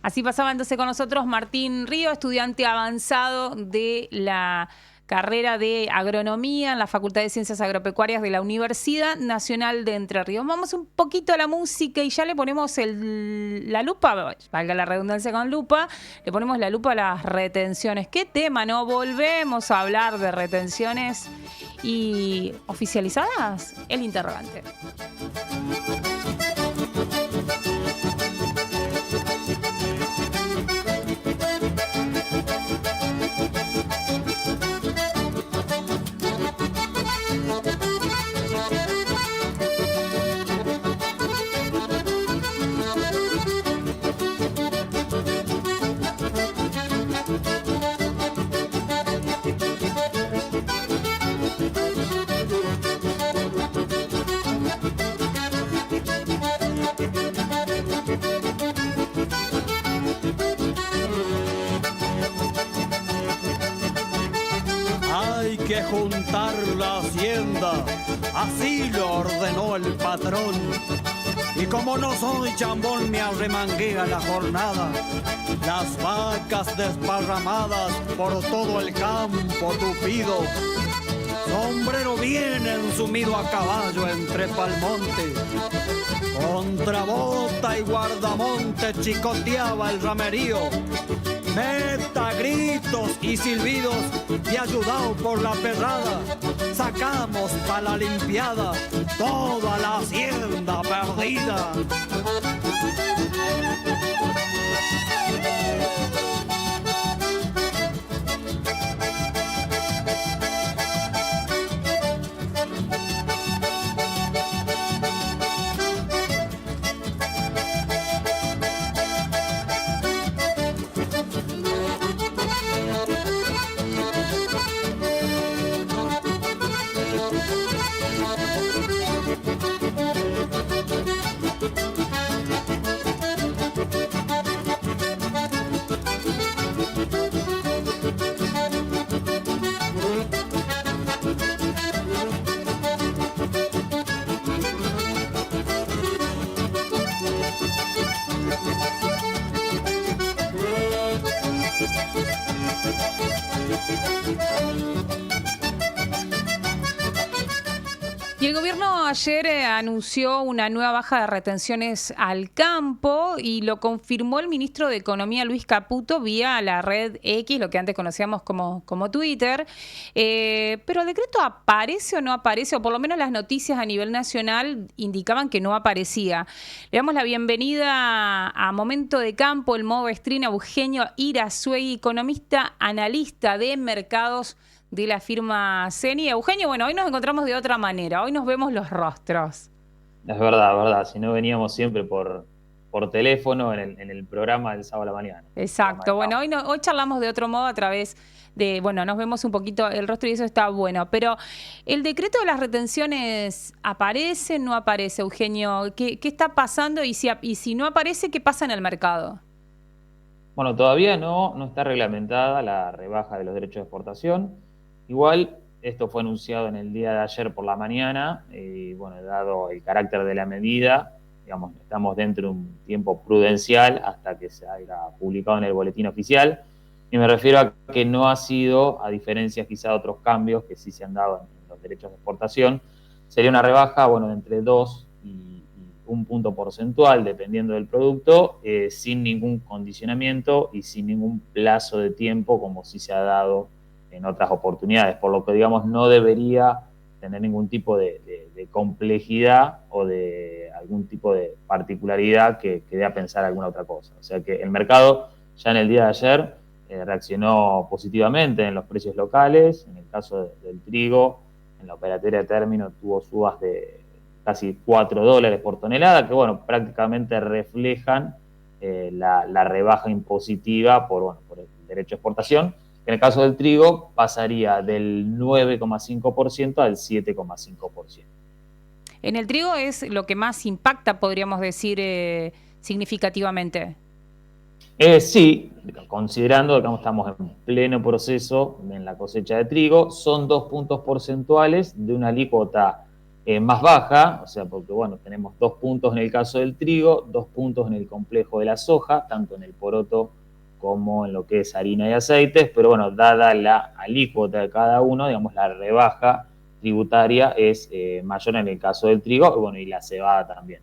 Así pasaba entonces con nosotros Martín Río, estudiante avanzado de la carrera de agronomía en la Facultad de Ciencias Agropecuarias de la Universidad Nacional de Entre Ríos. Vamos un poquito a la música y ya le ponemos la lupa, valga la redundancia con lupa, le ponemos la lupa a las retenciones. ¿Qué tema, no? Volvemos a hablar de retenciones y oficializadas, el interrogante. Hay que juntar la hacienda, así lo ordenó el patrón. Y como no soy chambón, me arremangué a la jornada. Las vacas desparramadas por todo el campo tupido. Sombrero bien ensumido a caballo entre palmonte. Contra bota y guardamonte chicoteaba el ramerío. Meta, gritos y silbidos y ayudado por la perrada, sacamos pa' la limpiada toda la hacienda perdida. Y el gobierno ayer anunció una nueva baja de retenciones al campo y lo confirmó el ministro de Economía, Luis Caputo, vía la red X, lo que antes conocíamos como Twitter. Pero el decreto aparece o no aparece, o por lo menos las noticias a nivel nacional indicaban que no aparecía. Le damos la bienvenida a Momento de Campo, el modo stream, a Eugenio Irazuegui, economista, analista de mercados de la firma CENI. Eugenio, bueno, hoy nos encontramos de otra manera, hoy nos vemos los rostros. Es verdad, si no veníamos siempre por teléfono en el programa del sábado a la mañana. Exacto, bueno, hoy charlamos de otro modo a través de, bueno, nos vemos un poquito el rostro y eso está bueno, pero ¿el decreto de las retenciones aparece, no aparece, Eugenio? ¿Qué está pasando? Y si no aparece, ¿qué pasa en el mercado? Bueno, todavía no está reglamentada la rebaja de los derechos de exportación. Igual, esto fue anunciado en el día de ayer por la mañana y, bueno, dado el carácter de la medida, digamos, estamos dentro de un tiempo prudencial hasta que se haya publicado en el boletín oficial. Y me refiero a que no ha sido, a diferencia quizá de otros cambios que sí se han dado en los derechos de exportación, sería una rebaja, bueno, de entre 2 y 1 punto porcentual, dependiendo del producto, sin ningún condicionamiento y sin ningún plazo de tiempo, como sí se ha dado en otras oportunidades, por lo que, digamos, no debería tener ningún tipo de complejidad o de algún tipo de particularidad que dé a pensar alguna otra cosa. O sea que el mercado ya en el día de ayer reaccionó positivamente en los precios locales. En el caso del trigo, en la operatoria de término tuvo subas de casi $4 por tonelada, que bueno, prácticamente reflejan la rebaja impositiva por el derecho de exportación, que en el caso del trigo pasaría del 9,5% al 7,5%. En el trigo es lo que más impacta, podríamos decir, significativamente. Sí, considerando que estamos en pleno proceso en la cosecha de trigo, son 2 puntos porcentuales de una alícuota más baja, o sea, porque bueno, tenemos 2 puntos en el caso del trigo, 2 puntos en el complejo de la soja, tanto en el poroto como en lo que es harina y aceites, pero bueno, dada la alícuota de cada uno, digamos, la rebaja tributaria es mayor en el caso del trigo, y bueno, y la cebada también,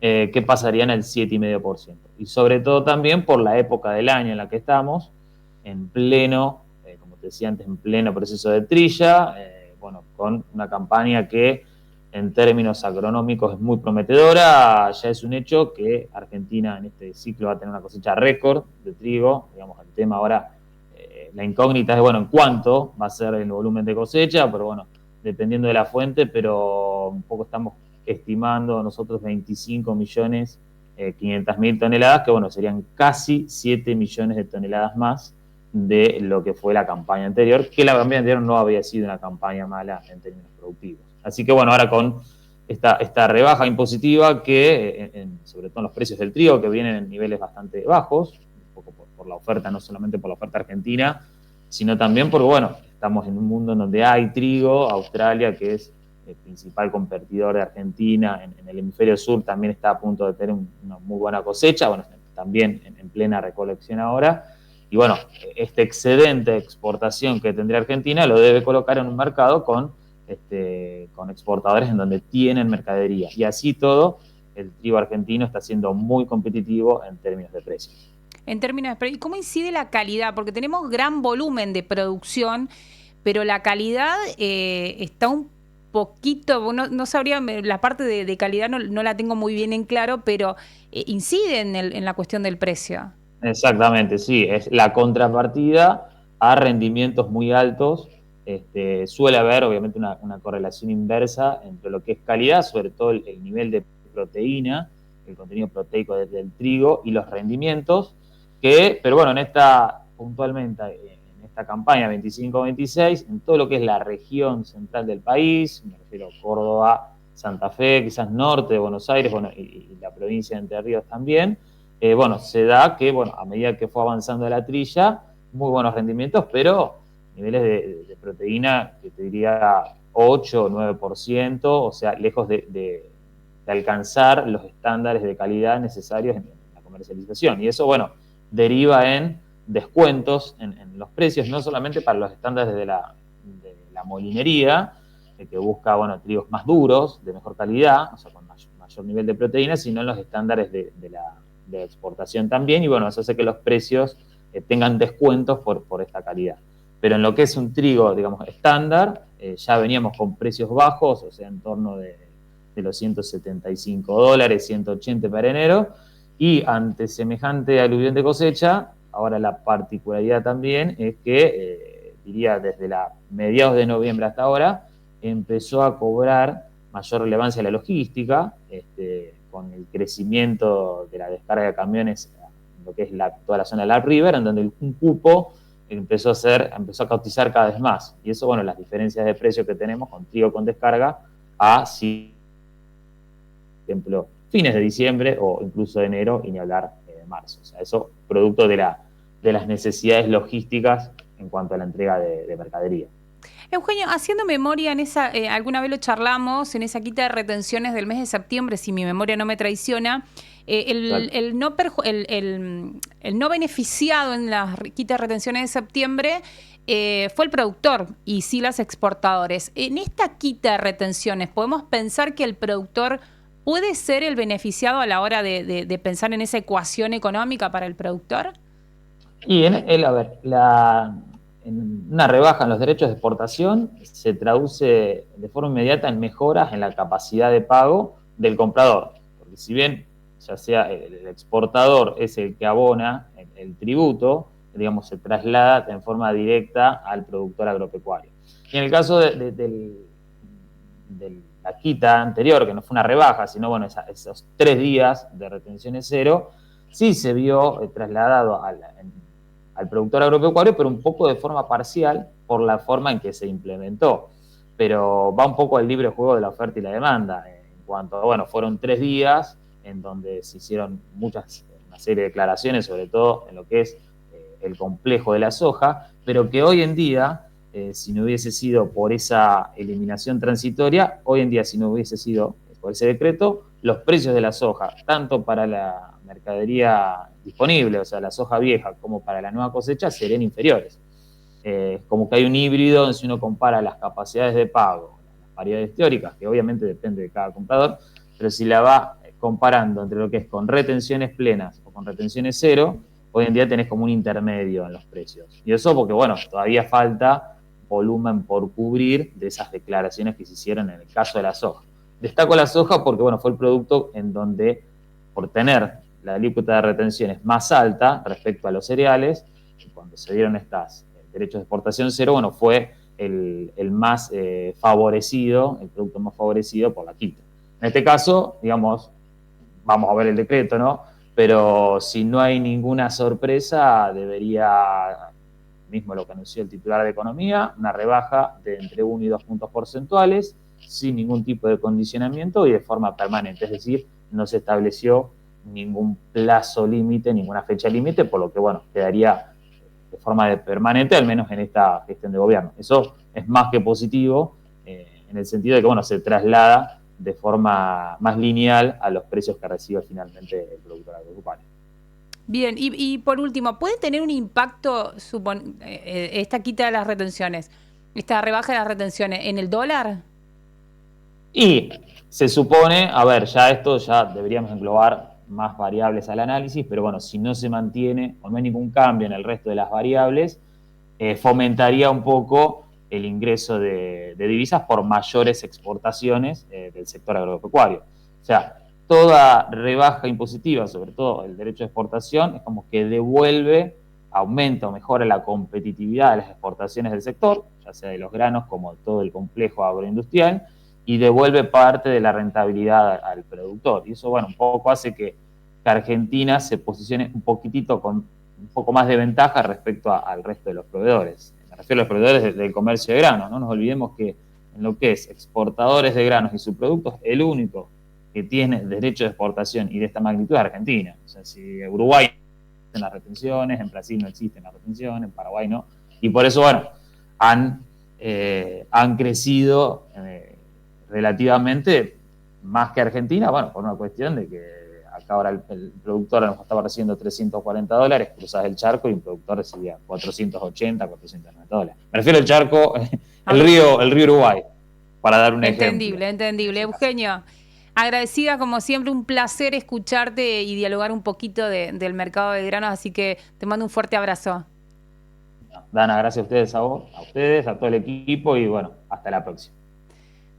que pasaría en el 7,5%. Y sobre todo también por la época del año en la que estamos, en pleno, como te decía antes, en pleno proceso de trilla, bueno, con una campaña que en términos agronómicos es muy prometedora. Ya es un hecho que Argentina en este ciclo va a tener una cosecha récord de trigo. Digamos, el tema ahora, la incógnita es, bueno, en cuánto va a ser el volumen de cosecha, pero bueno, dependiendo de la fuente, pero un poco estamos estimando nosotros 25.500.000 toneladas, que bueno, serían casi 7 millones de toneladas más de lo que fue la campaña anterior, que la campaña anterior no había sido una campaña mala en términos productivos. Así que bueno, ahora con esta rebaja impositiva que, sobre todo en los precios del trigo, que vienen en niveles bastante bajos, un poco por la oferta, no solamente por la oferta argentina, sino también porque, bueno, estamos en un mundo en donde hay trigo. Australia, que es el principal competidor de Argentina en el hemisferio sur, también está a punto de tener una muy buena cosecha, bueno, también en plena recolección ahora. Y bueno, este excedente de exportación que tendría Argentina lo debe colocar en un mercado con exportadores en donde tienen mercadería. Y así todo, el trigo argentino está siendo muy competitivo en términos de precios. En términos de precios, ¿cómo incide la calidad? Porque tenemos gran volumen de producción, pero la calidad está un poquito, no sabría, la parte de calidad no la tengo muy bien en claro, pero incide en la cuestión del precio. Exactamente, sí, es la contrapartida a rendimientos muy altos. Suele haber obviamente una correlación inversa entre lo que es calidad, sobre todo el nivel de proteína, el contenido proteico del trigo y los rendimientos, pero bueno, puntualmente en esta campaña 25-26, en todo lo que es la región central del país, me refiero a Córdoba, Santa Fe, quizás norte de Buenos Aires, bueno, y la provincia de Entre Ríos también, bueno, se da que, bueno, a medida que fue avanzando la trilla, muy buenos rendimientos, pero niveles de proteína que te diría 8 o 9%, o sea, lejos de alcanzar los estándares de calidad necesarios en la comercialización. Y eso, bueno, deriva en descuentos en los precios, no solamente para los estándares de la molinería, que busca, bueno, trigos más duros, de mejor calidad, o sea, con mayor nivel de proteína, sino en los estándares de exportación también, y bueno, eso hace que los precios tengan descuentos por esta calidad. Pero en lo que es un trigo, digamos, estándar, ya veníamos con precios bajos, o sea, en torno de los $175, 180 para enero, y ante semejante aluvión de cosecha, ahora la particularidad también es que, diría desde mediados de noviembre hasta ahora, empezó a cobrar mayor relevancia la logística, con el crecimiento de la descarga de camiones en lo que es toda la zona de la River, en donde un cupo empezó a cotizar cada vez más. Y eso, bueno, las diferencias de precio que tenemos con trigo con descarga a, por ejemplo, fines de diciembre o incluso de enero, y ni hablar de marzo. O sea, eso producto de las necesidades logísticas en cuanto a la entrega de mercadería. Eugenio, haciendo memoria, alguna vez lo charlamos, en esa quita de retenciones del mes de septiembre, si mi memoria no me traiciona, el no beneficiado en las quita de retenciones de septiembre fue el productor y sí los exportadores. En esta quita de retenciones, ¿podemos pensar que el productor puede ser el beneficiado a la hora de pensar en esa ecuación económica para el productor? Y en una rebaja en los derechos de exportación se traduce de forma inmediata en mejoras en la capacidad de pago del comprador. Porque si bien ya sea el exportador es el que abona el tributo, digamos, se traslada en forma directa al productor agropecuario. Y en el caso de la quita anterior, que no fue una rebaja, sino bueno, esos 3 días de retenciones cero, sí se vio trasladado al productor agropecuario, pero un poco de forma parcial por la forma en que se implementó. Pero va un poco al libre juego de la oferta y la demanda, en cuanto a, bueno, fueron 3 días en donde se hicieron una serie de declaraciones, sobre todo en lo que es el complejo de la soja, pero que hoy en día, si no hubiese sido por esa eliminación transitoria, hoy en día si no hubiese sido por ese decreto, los precios de la soja, tanto para la mercadería disponible, o sea, la soja vieja, como para la nueva cosecha, serían inferiores. Como que hay un híbrido, si uno compara las capacidades de pago, las variedades teóricas, que obviamente depende de cada comprador, pero si la va comparando entre lo que es con retenciones plenas o con retenciones cero, hoy en día tenés como un intermedio en los precios. Y eso porque, bueno, todavía falta volumen por cubrir de esas declaraciones que se hicieron en el caso de la soja. Destaco la soja porque, bueno, fue el producto en donde, por tener la alícuota de retenciones más alta respecto a los cereales, cuando se dieron estos derechos de exportación cero, bueno, fue el más favorecido, el producto más favorecido por la quita. En este caso, digamos, vamos a ver el decreto, ¿no? Pero si no hay ninguna sorpresa, debería, mismo lo que anunció el titular de Economía, una rebaja de entre 1 y 2 puntos porcentuales, sin ningún tipo de condicionamiento y de forma permanente. Es decir, no se estableció ningún plazo límite, ninguna fecha límite, por lo que, bueno, quedaría de forma permanente, al menos en esta gestión de gobierno. Eso es más que positivo, en el sentido de que, bueno, se traslada de forma más lineal a los precios que recibe finalmente el productor agropecuario. Bien, y por último, ¿puede tener un impacto esta quita de las retenciones, esta rebaja de las retenciones en el dólar? Y se supone, a ver, ya deberíamos englobar más variables al análisis, pero bueno, si no se mantiene o no hay ningún cambio en el resto de las variables, fomentaría un poco el ingreso de divisas por mayores exportaciones del sector agropecuario. O sea, toda rebaja impositiva, sobre todo el derecho de exportación, es como que devuelve, aumenta o mejora la competitividad de las exportaciones del sector, ya sea de los granos como de todo el complejo agroindustrial, y devuelve parte de la rentabilidad al productor. Y eso, bueno, un poco hace que Argentina se posicione un poquitito con un poco más de ventaja respecto al resto de los proveedores. Me refiero a los proveedores del comercio de granos. No nos olvidemos que en lo que es exportadores de granos y subproductos, el único que tiene derecho de exportación y de esta magnitud es Argentina. O sea, si Uruguay no existen las retenciones, en Brasil no existen las retenciones, en Paraguay no. Y por eso, bueno, han crecido relativamente más que Argentina, bueno, por una cuestión de que acá ahora el productor a lo mejor estaba recibiendo $340, cruzás el charco y un productor recibía $480, $490. Me refiero al charco, el río Uruguay, para dar un ejemplo. Entendible. Eugenio, agradecida como siempre, un placer escucharte y dialogar un poquito del mercado de granos, así que te mando un fuerte abrazo. Dana, gracias a ustedes, a ustedes, a todo el equipo y bueno, hasta la próxima.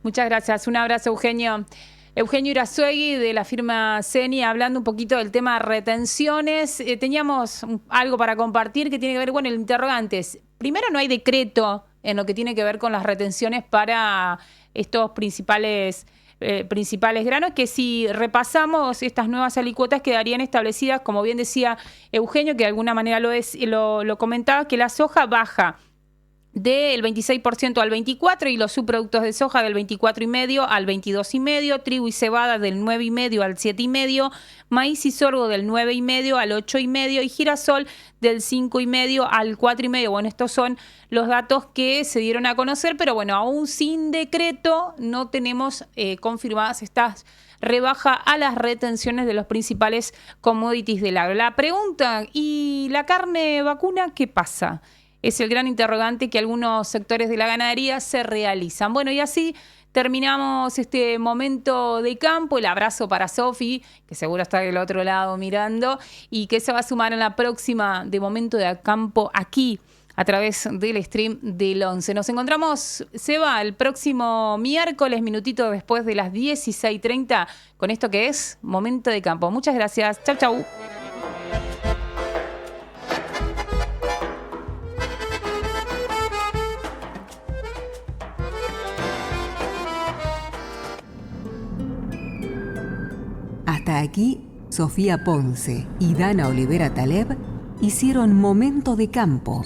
Muchas gracias. Un abrazo, Eugenio. Eugenio Irazuegui, de la firma CENI, hablando un poquito del tema retenciones. Teníamos algo para compartir que tiene que ver, bueno, el interrogante es, primero no hay decreto en lo que tiene que ver con las retenciones para estos principales granos, que si repasamos estas nuevas alícuotas quedarían establecidas, como bien decía Eugenio, que de alguna manera lo comentaba, que la soja baja del 26% al 24% y los subproductos de soja del 24,5% al 22,5%, trigo y cebada del 9,5% al 7,5%, maíz y sorgo del 9,5% al 8,5% y girasol del 5,5% al 4,5%. Bueno, estos son los datos que se dieron a conocer, pero bueno, aún sin decreto no tenemos confirmadas estas rebajas a las retenciones de los principales commodities del agro. La pregunta, ¿y la carne vacuna qué pasa? Es el gran interrogante que algunos sectores de la ganadería se realizan. Bueno, y así terminamos este momento de campo. El abrazo para Sofi, que seguro está del otro lado mirando, y que se va a sumar en la próxima de Momento de Campo aquí, a través del stream del 11. Nos encontramos, Seba, el próximo miércoles, minutito después de las 16:30, con esto que es Momento de Campo. Muchas gracias. Chau, chau. Hasta aquí, Sofía Ponce y Dana Olivera Taleb hicieron Momento de Campo.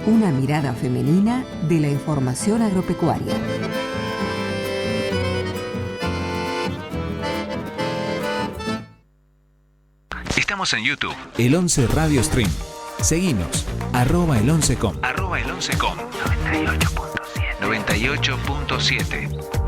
Una mirada femenina de la información agropecuaria. Estamos en YouTube. El 11 Radio Stream. Seguinos. @el11com. @el11com. 98.7.